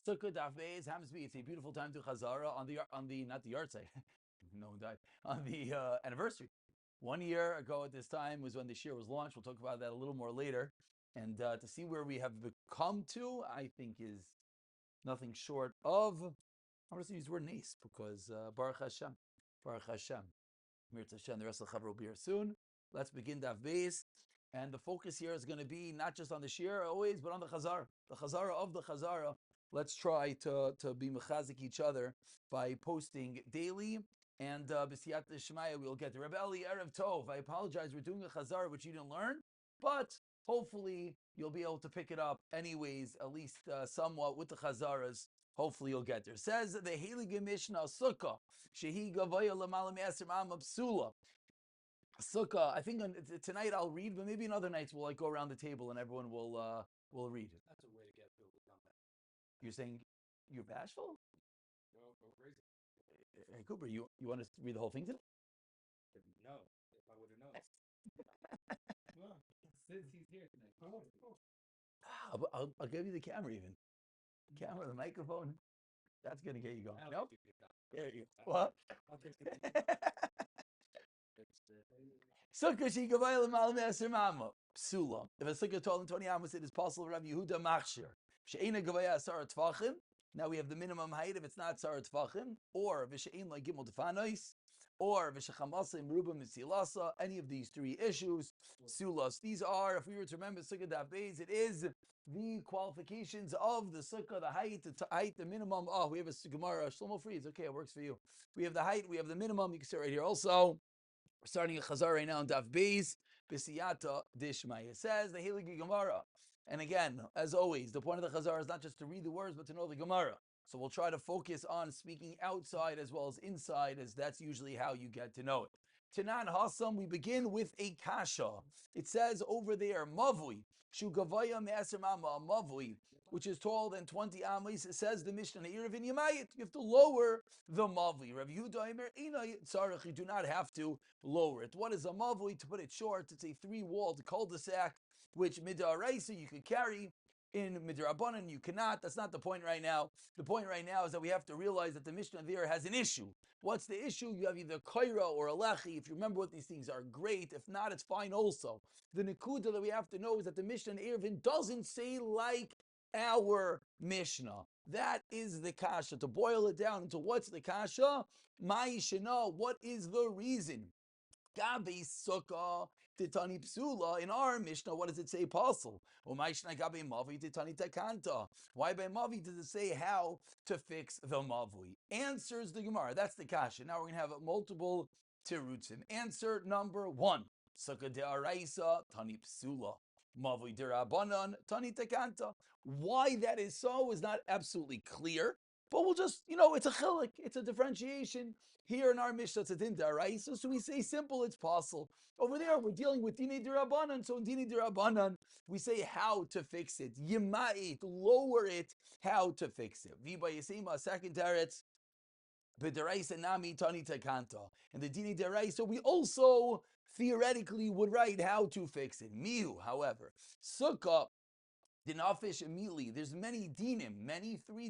Sukkah Daf Beis happens to be, it's a beautiful time to Chazara on the not the yard site, no one died, on the anniversary. 1 year ago at this time was when the shir was launched. We'll talk about that a little more later. And to see where we have come to, I think is nothing short of, I'm going to use the word nace because Baruch Hashem, Baruch Hashem, Mirz Hashem, the rest of the Chavar will be here soon. Let's begin Daf Beis. And the focus here is going to be not just on the shir always, but on the Chazarah of the Chazarah. Let's try to be mechazik each other by posting daily. And b'siyat Shemaya, we'll get the Rebbe Eli Erev Tov. I apologize, we're doing a Chazarah which you didn't learn, but hopefully you'll be able to pick it up anyways, at least somewhat with the Chazarahs. Hopefully you'll get there. It says the Heilige Mishnah Sukkah Shehi Gavaya Lamala Me'aser Ma'am Psula. Sukkah. I think tonight I'll read, but maybe in other nights we'll go around the table and everyone will read. That's a way to get through without that. You're saying you're bashful? Go crazy. Hey Cooper, you want to read the whole thing today? No, if I would have known. Well, since he's here tonight. I'll give you the camera even. Camera, the microphone. That's gonna get you going. Nope. There you go. What? I'll take it. Sukkah she gavayla malam eser mama psula. If a sukkah taller than 20 amos, it is possible to Rav Yehuda machshir. She'ena gavaya asar tfachim. Now we have the minimum height if it's not asar tfachim, or v'she'en like gimel tefanois, or v'shechamasa imruba mitzilasa. Any of these three issues, sulas. These are, if we were to remember Sukkah Daf Beis, it is the qualifications of the sukkah, the height, the minimum. Oh, we have a Gemara, Shlomo Fried. Okay, it works for you. We have the height, we have the minimum. You can see right here also. We're starting a Chazar right now on Daf Beis, B'siyata Dishmai. It says the Heilige Gemara. And again, as always, the point of the Chazar is not just to read the words, but to know the Gemara. So we'll try to focus on speaking outside as well as inside, as that's usually how you get to know it. Tanan Hasam, we begin with a kasha. It says over there, Mavui, Shugavaya Me'aser Mama, Mavui, which is taller than 20 amis. It says the Mishnah Irvin Yamayit. You have to lower the Mavui. Rav Yehuda Imer Ina Tzarech, you do not have to lower it. What is a Mavui? To put it short, it's a 3-walled cul-de-sac, which midaraisa you could carry. In midrabanan you cannot. That's not the point right now. The point right now is that we have to realize that the Mishnah there has an issue. What's the issue? You have either kaira or a lechi. If you remember what these things are, great. If not, it's fine also. The nekuda that we have to know is that the Mishnah in Eruvin doesn't say like our Mishnah. That is the kasha. To boil it down into what's the kasha? Ma'ishana. What is the reason? Gabe sukkah titani psula. In our Mishnah, what does it say? Apostle. Why by mavi does it say how to fix the mavui? Answers the Gemara. That's the kasha. Now we're going to have multiple tirutzim. Answer number 1. Sukkah de'araisa tani psula. Mavui derabanan tani takanta. Why that is so is not absolutely clear. But we'll just, it's a chilik, it's a differentiation. Here in our Mishnah, it's a din daraisa, so we say simple, it's possible. Over there, we're dealing with dinei derabanan, so in dinei derabanan, we say how to fix it. Yima'it, lower it, how to fix it. Viba yisema, second teretz, b'daraisa nami tani takanta. And the dinei daraisa, we also theoretically would write how to fix it. Miu, however, sukkah, Dinafish immediately. There's many 3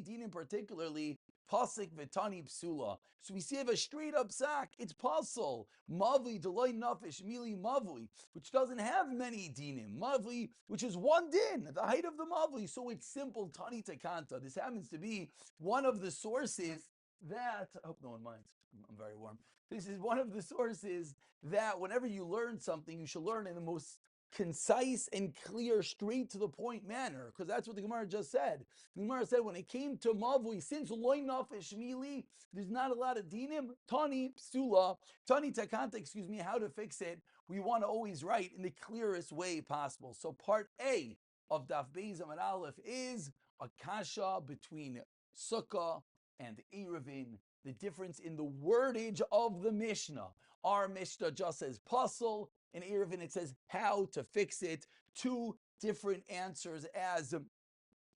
dinim particularly. Pasik v'tani psula. So we see a straight up sack. It's pasul. Mavli deloy nafish mili mavli, which doesn't have many dinim. Mavli, which is 1 din, the height of the mavli. So it's simple tani takanta. This happens to be one of the sources that. I hope no one minds. I'm very warm. This is one of the sources that whenever you learn something, you should learn in the most concise and clear, straight to the point manner, because that's what the Gemara just said. The Gemara said when it came to Mavui, since loy nafish mili, there's not a lot of dinim, tani psula, tani takanta, how to fix it. We want to always write in the clearest way possible. So part A of Daf Beis Amud Aleph is a kasha between Sukkah and Eruvin, the difference in the wordage of the Mishnah. Our Mishnah just says puzzle. In Eruvin, it says how to fix it. 2 different answers as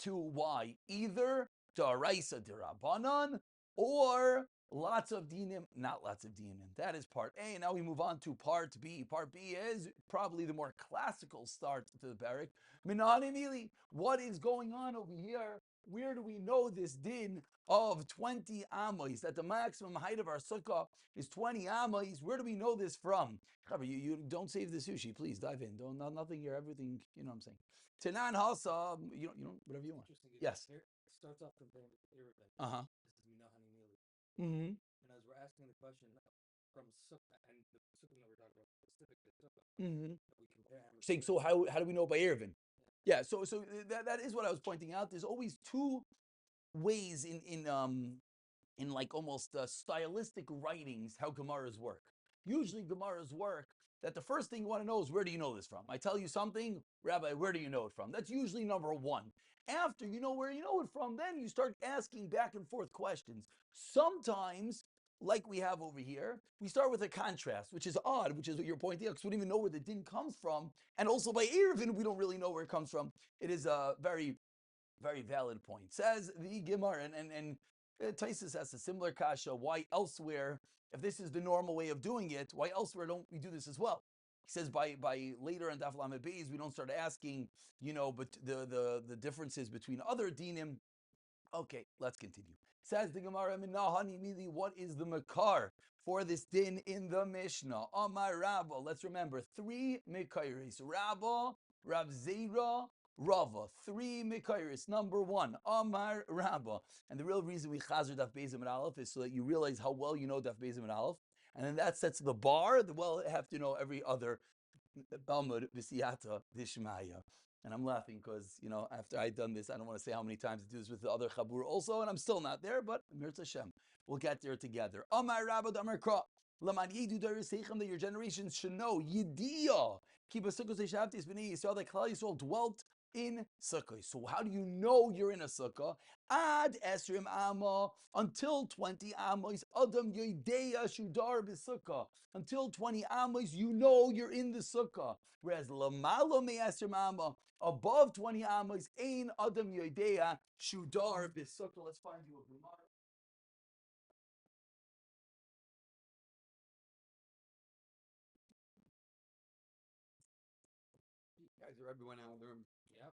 to why. Either daraisa derabanan or Lots of dinim, not lots of dinim. That is part A. Now we move on to part B. Part B is probably the more classical start to the parak. Minani Mili, what is going on over here? Where do we know this din of 20 amos, that the maximum height of our sukkah is 20 amos? Where do we know this from? You don't save the sushi, please dive in. Don't nothing here, everything, you know what I'm saying. Tanan Hasa, you don't whatever you want. Yes. Here, it starts off comparing with Irvin. Uh-huh. This is Minahani Mili. Mm-hmm. And as we're asking the question from Sukkah, and the Sukkah that we're talking about specifically Sukkah, Mm-hmm. we compare him. Saying, so how do we know by Erevin? Yeah, so that is what I was pointing out. There's always two ways in like almost stylistic writings how Gemaras work. Usually Gemaras work that the first thing you want to know is, where do you know this from? I tell you something, Rabbi, where do you know it from? That's usually number one. After you know where you know it from, then you start asking back and forth questions. Sometimes, like we have over here, we start with a contrast, which is odd, which is what you're pointing out, because we don't even know where the din comes from. And also by Erevin, we don't really know where it comes from. It is a very, very valid point. Says the Gemara, and Taisus has a similar kasha. Why elsewhere, if this is the normal way of doing it, why elsewhere don't we do this as well? He says by later in Daf Lamed Beis, we don't start asking, but the differences between other dinim. Okay, let's continue. Says the Gemara, what is the makar for this din in the Mishnah? Amar Rabba. Let's remember 3 mekairis. Rabba, Rav Zera, Rava. 3 mekairis. Number 1, Amar Rabba. And the real reason we chazer Daf Beis and Aleph is so that you realize how well you know Daf Beis and Aleph. And then that sets the bar. Well, have to know every other Talmud v'siyata dishmaya. And I'm laughing because, after I've done this, I don't want to say how many times I do this with the other Chabur also, and I'm still not there, but Mirz Hashem, we'll get there together. Amar Rabba Amar Kra, Laman Yidu Darisechem, that your generations should know, Yidiya, Kiba Sukkos Eshavtis B'nei Yisrael, that Klal Yisrael dwelt in Sukkah. So how do you know you're in a Sukkah? Ad Esrim Amma, until 20 Amos, Adam Yodeya Shudar B'Sukkah. Until 20 Amos, you know you're in the Sukkah. Whereas Lamalo Me Esrim Amma, above 20 Amos, Ein Adam Yodeya Shudar B'Sukkah. Let's find you a Gemara. Guys are everyone out of the room. Yep.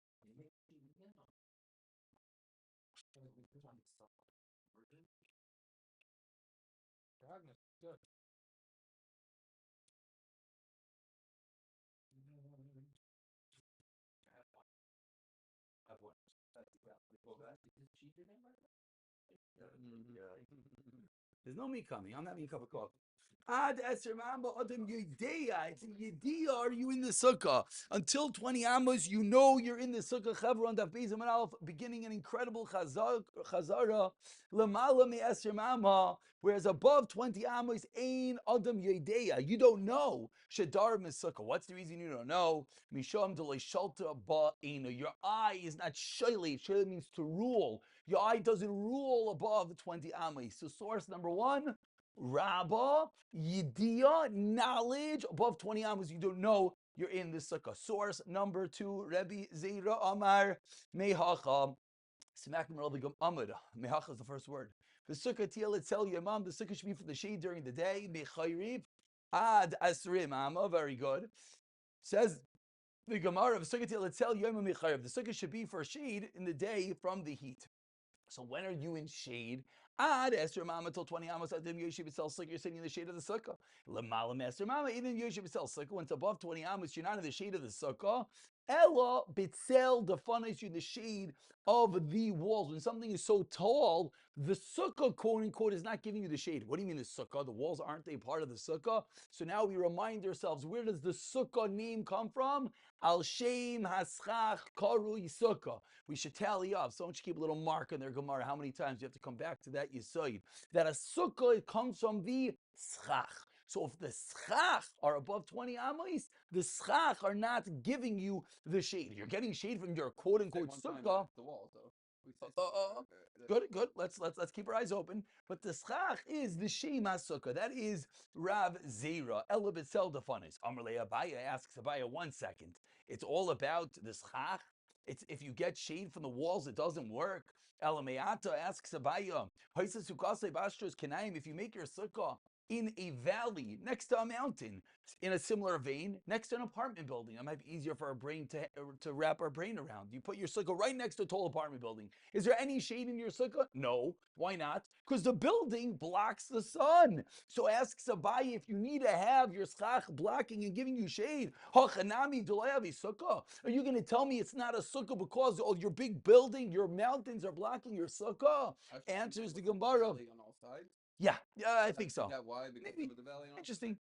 Agnes, good. There's no me coming. I'm having a cup of coffee. Ad Eser Mamba Adam Yedeya. It's a Yedeya. Are you in the Sukkah? Until 20 Amos, you know you're in the Sukkah. Chevron Daf Beis Amud Aleph, beginning an incredible Chazarah. Lamala Me Eser Mamba. Whereas above 20 Amos, Ein Adam Yedeya. You don't know. Shadar Sukkah. What's the reason you don't know? Misham Delay Shalta Ba'ina. Your eye is not shaili. Shaili means to rule. Your eye doesn't rule above 20 Amos. So source number 1, Rabba, Yidiya, knowledge. Above 20 Amos, you don't know you're in the Sukkah. Source number 2, Rebbe Zera Amar Mehacha. Smack in the middle of the Amud. Mehacha is the first word. The Sukkah Tiel tell you, Imam, the Sukkah should be for the shade during the day. Mechayrib Ad Asrim Amma. Very good. Says the Gemara of Sukkah Tiel tell you, Imam Mechayrib. The Sukkah should be for shade in the day from the heat. So when are you in shade? Ad Esther Mama till 20 Amos Adim Yoshib Itzel Sukkah, you're sitting in the shade of the Sukkah. Lamalam Esther Mama, even Yoshib Itzel Sukkah, when it's above 20 Amos, you're not in the shade of the Sukkah. Ella Bitzel defines you in the shade of the walls. When something is so tall, the Sukkah, quote unquote, is not giving you the shade. What do you mean the Sukkah? The walls aren't they part of the Sukkah? So now we remind ourselves, where does the Sukkah name come from? Al Shem Haschach Karui Sukkah. We should tally up. Someone should keep a little mark on their Gemara how many times you have to come back to that Yisoid. That a Sukkah comes from the Schach. So if the Schach are above 20 Amos, the Schach are not giving you the shade. You're getting shade from your quote unquote Sukkah. The wall, though. Good. Let's keep our eyes open. But the Schach is the Shema Sukkah. That is Rav Zera. Elabit Seldafanis. Amrle Abaya asks Abaya 1 second. It's all about the Schach. It's if you get shade from the walls, it doesn't work. Elameata asks Abaya, if you make your sukkah in a valley next to a mountain, in a similar vein, next to an apartment building, that might be easier for our brain to wrap our brain around. You put your sukkah right next to a tall apartment building. Is there any shade in your sukkah? No. Why not? Because the building blocks the sun. So ask Sabai if you need to have your schach blocking and giving you shade. Are you going to tell me it's not a sukkah because your big building, your mountains are blocking your sukkah? Answers the Gemara. On all sides. Yeah, I think so. That why? Because Maybe. of the valley on all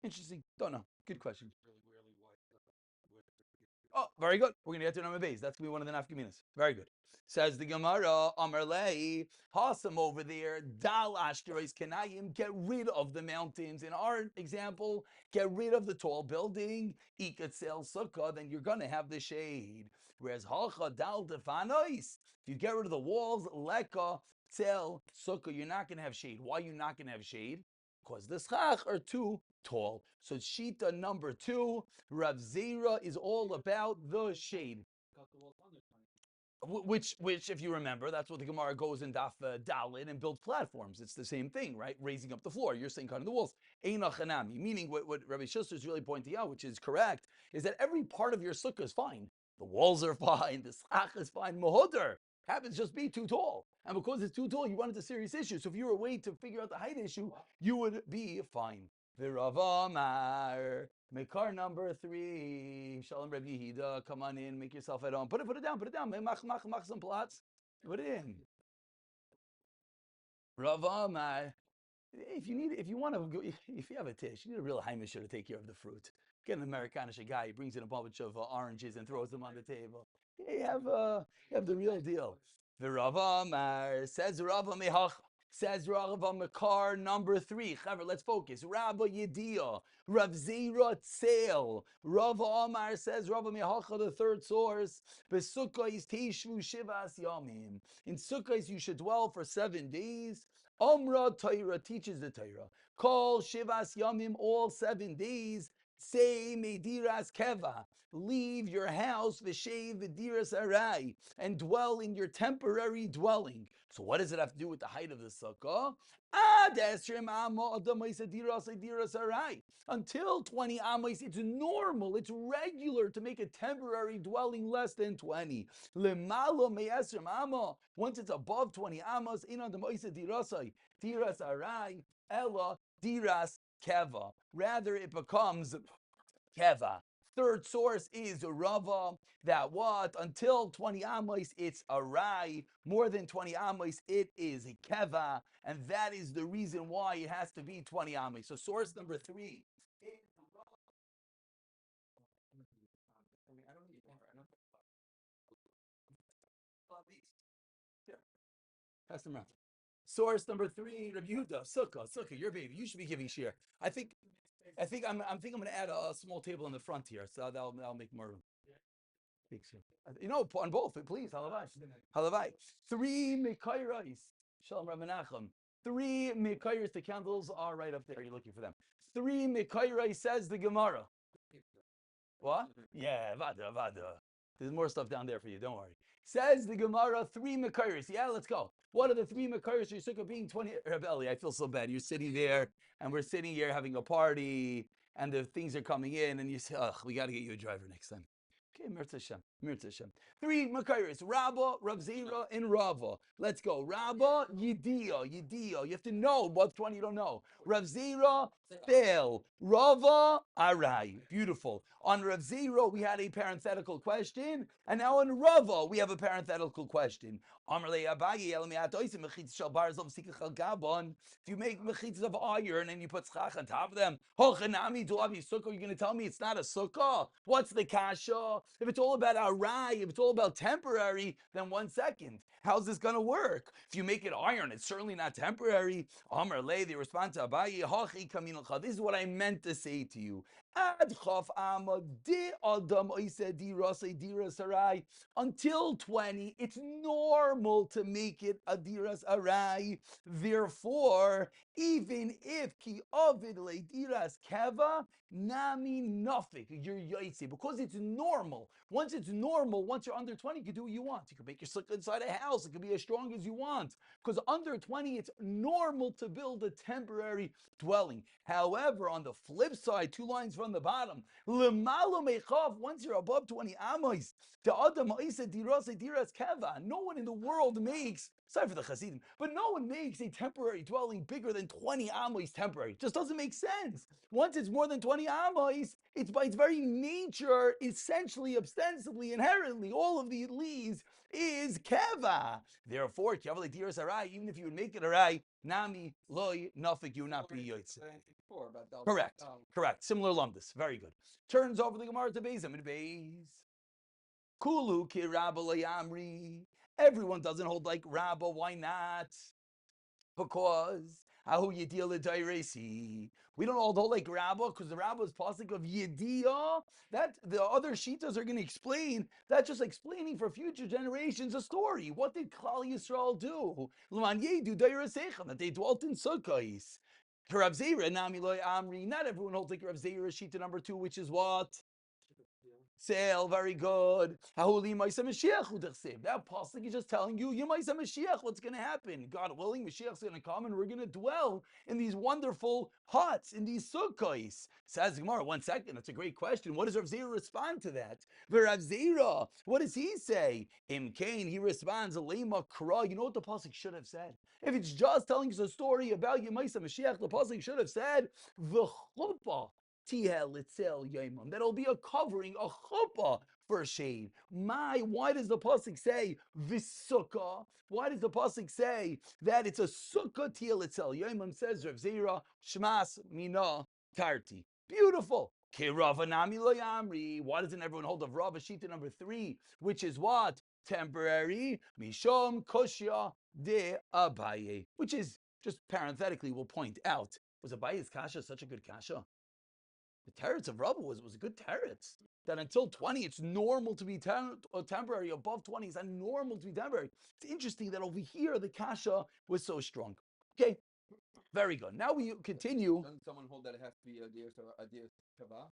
Interesting. Don't know. Good question. Really rarely white. Oh, very good. We're going to get to number base. That's going to be one of the nafkaminas. Very good. Says the Gemara, Amar Lei, Hasam over there, Dal Ashtarais Kenayim, get rid of the mountains. In our example, get rid of the tall building, Ikatsel Sukkah, then you're going to have the shade. Whereas Halcha Dal Defanois, if you get rid of the walls, Leka Tsel Sukkah, you're not going to have shade. Why are you not going to have shade? Because the schach are too tall. So Shita number 2, Rav Zera is all about the shade. Which, if you remember, that's what the Gemara goes in Daf Dalit and builds platforms. It's the same thing, right? Raising up the floor. You're saying cutting the walls. Einach Hanami. Meaning what Rabbi Schuster is really pointing out, which is correct, is that every part of your sukkah is fine. The walls are fine. The schach is fine. Mohoder happens just be too tall. And because it's too tall, you run into serious issues. So if you were a way to figure out the height issue, you would be fine. Viravamar. Mekar number 3. Shalom Reb Yehida. Come on in. Make yourself at home. Put it down. Mach some plots. Put it in. Ravamar. If you have a tish, you need a real Heimisher to take care of the fruit. Get an Amerikanische guy. He brings in a bunch of oranges and throws them on the table. You have the real deal. Viravamar. Says Rava Mehach. Says Rava Makar number 3. Chaver, let's focus. Rabba Yediyah, Rav Zera Tzel. Rava Amar says Rava Mehacha, the third source. Besukkos Teshvu Shivas Yamim. In Sukkos you should dwell for 7 days. Omra Torah teaches the Torah. Call Shivas Yamim all 7 days. Say Mediras Keva. Leave your house, v'sheiv v'diras arai, and dwell in your temporary dwelling. So what does it have to do with the height of the sukkah? Until 20 amos, it's normal, it's regular to make a temporary dwelling less than 20. Once it's above 20 amos, diras arai, ella diras keva. Rather, it becomes keva. Third source is Rava, that what? Until 20 amos, it's arai. More than 20 amos, it is a keva. And that is the reason why it has to be 20 amos. So source number 3 is Rava. I don't need more. Here. Pass them around. Source number 3, Rabbi Yehuda, Sukkah, your baby. You should be giving share. I think I'm going to add a small table in the front here, so that'll make more room. On both, please. Halavai. 3 mikairos. Shalom Rav Menachem. 3 mikairos. The candles are right up there. You're looking for them. 3 mikairos says the Gemara. What? Yeah, vada. There's more stuff down there for you. Don't worry. Says the Gemara, 3 mikairos. Yeah, let's go. What are the 3 makayos for your sukkah being 20? Rebelli, I feel so bad. You're sitting there, and we're sitting here having a party, and the things are coming in, and you say, we got to get you a driver next time. Okay, Mirza Hashem. 3 makayos, Rabba, Rav Zera, and Rava. Let's go. Rabba, Yediyah. You have to know what's 20 you don't know. Rav Zera, Fail. Rava, Arai. Beautiful. On Rav Zera, we had a parenthetical question, and now on Rava, we have a parenthetical question. If you make mechitzas of iron and you put schach on top of them, you're going to tell me it's not a sukkah? What's the kasha? If it's all about arai, if it's all about temporary, then 1 second. How's this going to work? If you make it iron, it's certainly not temporary. Amar le, they respond to Abaye, this is what I meant to say to you. Ad chaf ama de adam oise diras arai. Until 20, it's normal to make it a diras arai. Therefore, even if ki ovid le diras keva, nami nafik, you're yaitse, because it's normal. Once it's normal, once you're under 20, you can do what you want. You can make your sukkah inside a house. It can be as strong as you want. Because under 20, it's normal to build a temporary dwelling. However, on the flip side, 2 lines from the bottom, once you're above 20 amos, no one in the world makes, sorry for the Hasidim, but no one makes a temporary dwelling bigger than 20 amos temporary. It just doesn't make sense. Once it's more than 20 amos, it's by its very nature, essentially, ostensibly, inherently, all of the leaves is keva. Therefore, even if you would make it arai, nami loy nafik, you would not be yotze. Correct. Correct. Similar lumdus. Very good. Turns over the Gemara to Beis Amid Beis. Kulu ki Rabba Amri. Everyone doesn't hold like Rabba. Why not? Because Ahu Yediyah L'Dairesi. We don't all hold like Rabba because the Rabba is pasuk of Yediyah. That the other shitas are going to explain. That's just explaining for future generations a story. What did Klal Yisrael do? L'man Yedu Dairesechem, that they dwelt in Sukkos. Rav Zera, Nami Loy Amri. Not everyone holds like Rav Zera shita number 2, which is what? Sale, very good. That pasuk is just telling you, what's going to happen. God willing, Mashiach is going to come and we're going to dwell in these wonderful huts, in these sukkahs. Says Gemara, 1 second, that's a great question. What does Rav Zera respond to that? Rav Zera, what does he say? Imkain, he responds, Lema Kra. You know what the pasuk should have said? If it's just telling us a story about Yemaisa Mashiach, the pasuk should have said, V'chuppah. That'll be a covering, a chuppah for a shade. Why does the pasuk say v'sukkah? Why does the pasuk say that it's a sukkah tiel itzel? Yomam says Rav Zera shmas mina tarti. Beautiful. Kiravanami loyamri. Why doesn't everyone hold of Rav Shita number 3, which is what? Temporary. Mishom koshya de Abaye, which is just parenthetically we'll point out. Was Abaye's kasha such a good kasha? The teretz of Rabba was a good teretz. That until 20, it's normal to be temporary. Above 20, it's not normal to be temporary. It's interesting that over here, the kasha was so strong. Okay, very good. Now we continue. Doesn't someone hold that it has to be a deer kava?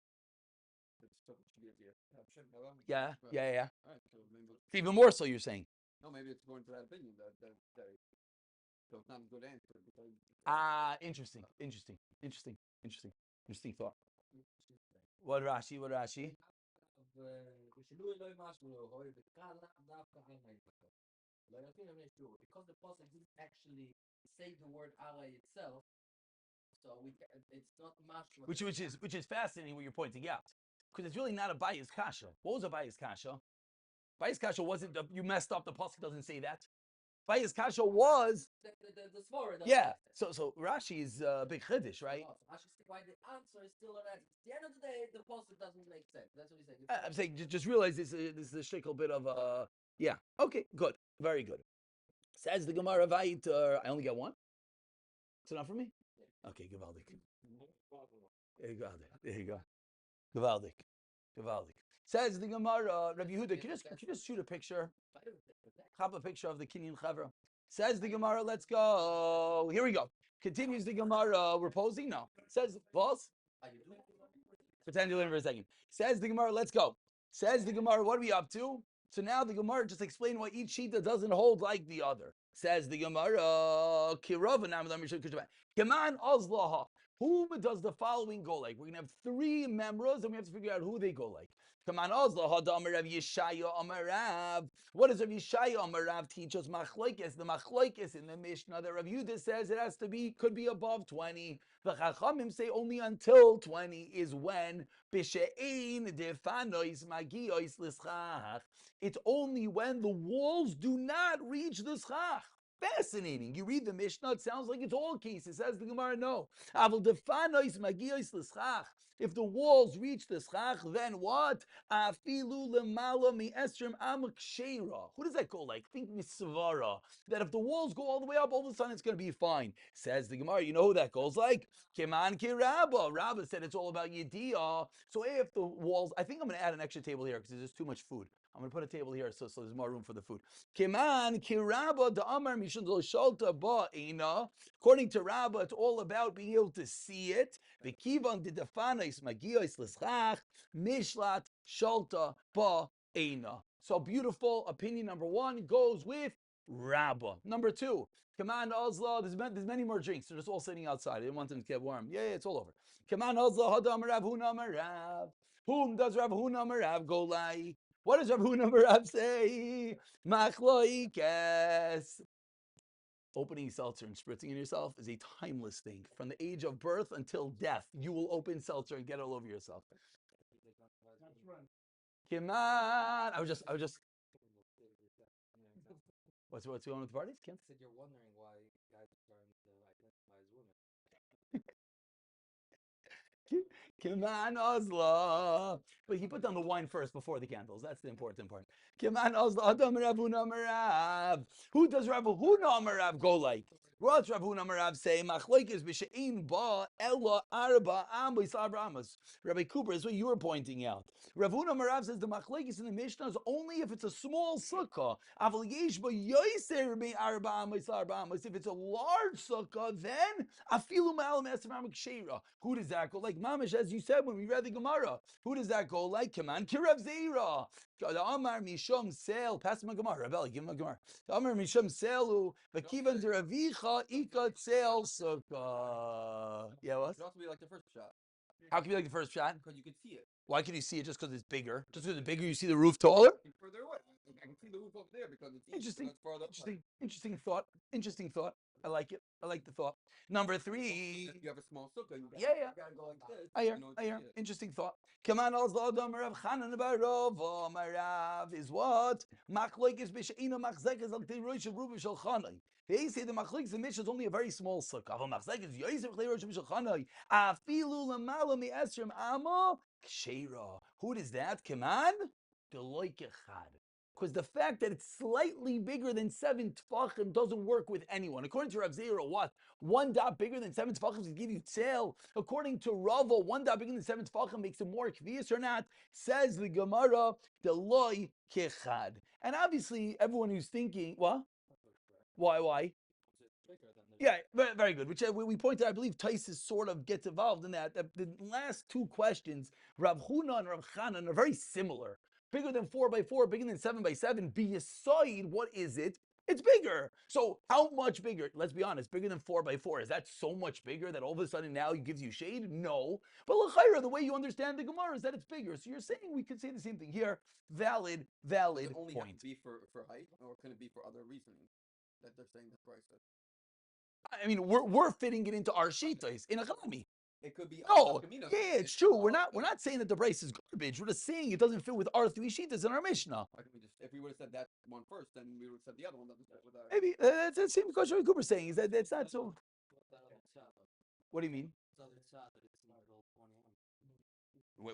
Yeah. All right, so maybe Even more so, you're saying. no, maybe it's according to that opinion that so it's not a good answer because Interesting thought. What Rashi? Because the pasuk didn't actually say the word Allah itself, so it's not mashma. Which is fascinating what you're pointing out, because it's really not a bias kasha. What was a bias kasha? Bias kasha wasn't you messed up. The pasuk doesn't say that. Bias kasha was the svara. Yeah. So Rashi is big chiddush, right? Rashi said why the answer is still an answer. At the end of the day, the pasuk doesn't make sense. That's what he said. I'm saying just realize this is a shtickle bit of yeah. Okay, good, very good. Says the Gemara Vayiter. I only got one. It's enough for me. Okay, Gavaldik. There you go. Gavaldik. Says the Gemara, Rabbi Yehuda, can you just shoot a picture? Have a picture of the Kinyan Chazarah. Says the Gemara, let's go. Here we go. Continues the Gemara, we're posing now. Says, boss? Pretend you're in for a second. Says the Gemara, let's go. Says the Gemara, what are we up to? So now the Gemara just explained why each shita doesn't hold like the other. Says the Gemara, Kaman Ozlaha. Who does the following go like? We're going to have 3 members and we have to figure out who they go like. Kaman Ozlaha, Amarav Yeshaya Amarav. What does Rav Yeshaya Amarav teach us? Machlokes, the machlokes in the Mishnah that Rav Yehuda says it has to be, could be above 20. The Chachamim say only until 20 is when Bishe'ein defanois magiois l'schach. It's only when the walls do not reach the schach. Fascinating. You read the Mishnah, it sounds like it's all cases. Says the Gemara, no. If the walls reach the schach, then what? Who does that go like? Think misvara. That if the walls go all the way up, all of a sudden it's going to be fine. Says the Gemara, you know who that goes like? Kiman ki Rabba. Rabba said it's all about Yediyah. So if the walls, I think I'm going to add an extra table here because there's too much food. I'm going to put a table here so there's more room for the food. Kiman ki Rabba da Amar Mishun lo shalta ba'ina. According to Rabba, it's all about being able to see it. V'kivan didafanis magiyos l'schach mishlat shalta ba'ina. So beautiful. Opinion number one goes with Rabba. Number two, Kaman Ozla. There's many more drinks. They're just all sitting outside. I didn't want them to get warm. Yeah, it's all over. Kaman Ozla Hadam Rav Huna Marav. Whom does Rav Huna Marav go like? What does Rav Huna Marav say? Machloikes. Opening seltzer and spritzing in yourself is a timeless thing. From the age of birth until death, you will open seltzer and get it all over yourself. Come on. I was just. What's going on with the parties? Kim? Said you're wondering why guys are starting to identify as women. Come on, Ozla. But he put down the wine first before the candles. That's the important part. Come on, Ozla. Adam Rav Huna Marav. Who does Rav Huna Marav go like? What's Rav Huna Marav say? Machloikes b'she'in ba ella arba amos arba amos. Rabbi Cooper, is what you were pointing out. Rav Huna Marav says the machloikes in the Mishnah is only if it's a small sukkah. Aval yesh ba yoser be arba amos arba amos. If it's a large sukkah, then afilu ma'alam esam sheira. Who does that go like? Mamish, as you said when we read the Gemara. Who does that go like? Kaman Kirav Zera. Amar Mishum Sel. Pass him a Gemara. Rabbi, give him a Gemara. Amar Mishum Selu. Vakivan Deravicha Ikat Sel Sukkah. Yeah, what? It could also be like the first shot. How can it be like the first shot? Because you could see it. Why can you see it just because it's bigger? Just because it's bigger, you see the roof taller? Further away. I can see the roof up there because it's Interesting. farther Interesting thought. Interesting thought. I like it. I like the thought. Number three. If you have a small sukkah, you gotta go like this. I hear. Interesting thought. Come on, Rav Chanan Barov Marav is what? Machloikes b'she'ina machzekes al teirosh of Ruben shel Chanai. They say the machloikes the Mishnah is only a very small sukkah. Aval machzekes yoyser b'teirosh of Shel Chanai. Afilu lamala mi'esrim ama kshera. Who does that? Come on, Deloikechad. Because the fact that it's slightly bigger than 7 tefachim doesn't work with anyone. According to Rav Zera, what? 1 dot bigger than 7 tefachim will give you tzel. According to Rava, 1 dot bigger than 7 tefachim makes it more kvius or not. Says the Gemara, Deloi kechad. And obviously, everyone who's thinking, what? Why? Yeah, very good. Which we pointed, I believe Taisus sort of gets involved in that. The last two questions, Rav Huna and Rav Chanan, are very similar. Bigger than 4x4, bigger than 7x7. Be aside, what is it? It's bigger. So how much bigger? Let's be honest, bigger than 4x4. Is that so much bigger that all of a sudden now it gives you shade? No. But l'chayra, the way you understand the Gemara is that it's bigger. So you're saying we could say the same thing here. Valid Does it only point. have to be for height, or can it be for other reasons that they're saying the price is? I mean, we're fitting it into our shitas in a chalami. It could be. No, yeah, it's true. We're not saying that the brace is garbage. We're just saying it doesn't fit with our 3 shitas in our Mishnah. Why can't we just, if we would have said that one first, then we would have said the other one doesn't fit with our. Maybe that's the same question Rabbi Cooper's saying. Is that it's not so? What do you mean?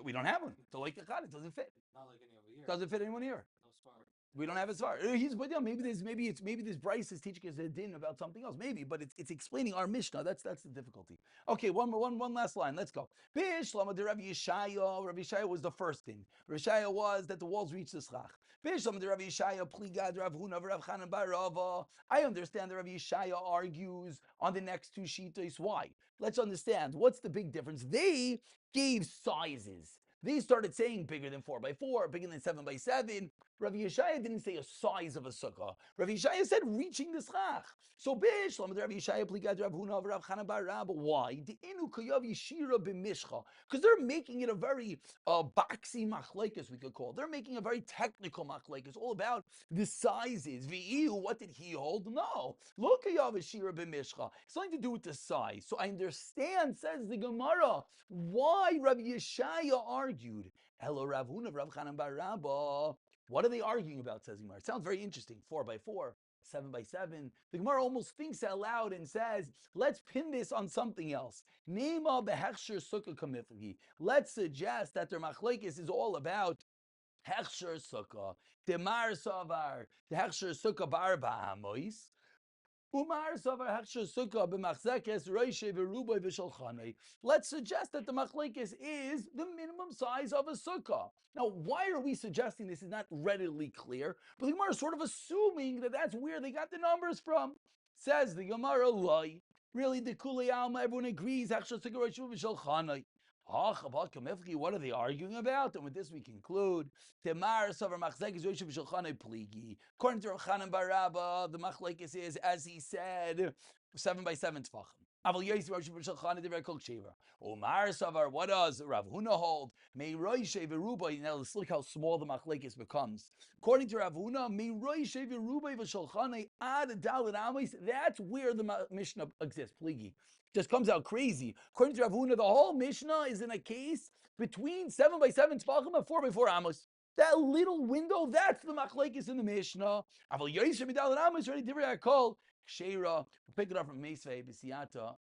We don't have one. So like it doesn't fit. Not like any over here. Doesn't fit anyone here. No star. We don't have as far. But yeah, maybe this Bryce is teaching us a din about something else. Maybe, but it's explaining our Mishnah. That's the difficulty. Okay, one last line. Let's go. Bish Lama de Rabbi Yeshaya. Rabbi Yeshaya was the first din. Rabbi Yeshaya was that the walls reached the schach. Bish Lama de Rabbi Yeshaya. Pligad Rav Huna Rav Chanan Barava. I understand that Rabbi Yeshaya argues on the next two shitas. Why? Let's understand. What's the big difference? They gave sizes. They started saying bigger than 4x4, bigger than 7x7. Rav Yeshaya didn't say a size of a sukkah. Rav Yeshaya said reaching the schach. So bish, Rav Yeshaya pligad Rav Huna Rav Chanan bar Rabba. Why? The inu kayav yeshira b'mishcha. Because they're making it a very boxy machlekes, we could call. They're making a very technical machlekes, all about the sizes. V'iu, what did he hold? No. Look kayav yeshira b'mishcha. It's nothing to do with the size. So I understand, says the Gemara, why Rav Yeshaya argued. Hello, Rav Huna Rav Chanan bar Rabba. What are they arguing about, says Gemara? It sounds very interesting. 4x4, 7 by 7, the Gemara almost thinks out loud and says, let's pin this on something else. Nema behechsher sukkah kamifli. Let's suggest that their machlekes is all about hechsher sukkah. Demar savar, the hechsher sukkah bar ba'amois. Let's suggest that the machlekes is the minimum size of a sukkah. Now, why are we suggesting this is not readily clear? But the Gemara is sort of assuming that that's where they got the numbers from. Says the Gemara, lie. Really, the Kulei Alma, everyone agrees. What are they arguing about? And with this we conclude. According to Rochanan Barabba, the machlekes is, as he said, 7 by 7 tefachim. Omar Savar, what does Rav Huna hold? Now let's look how small the machlekes becomes. According to Rav Huna, that's where the Mishnah exists. Pligi. Just comes out crazy. According to Rav Huna, the whole Mishnah is in a case between 7 by 7 tefachim and 4 by 4 amos. That little window, that's the machlekes in the Mishnah. Aval Yosef Midal Amos, ready to call Shera. Pick it up from Meisvei B'Siyata.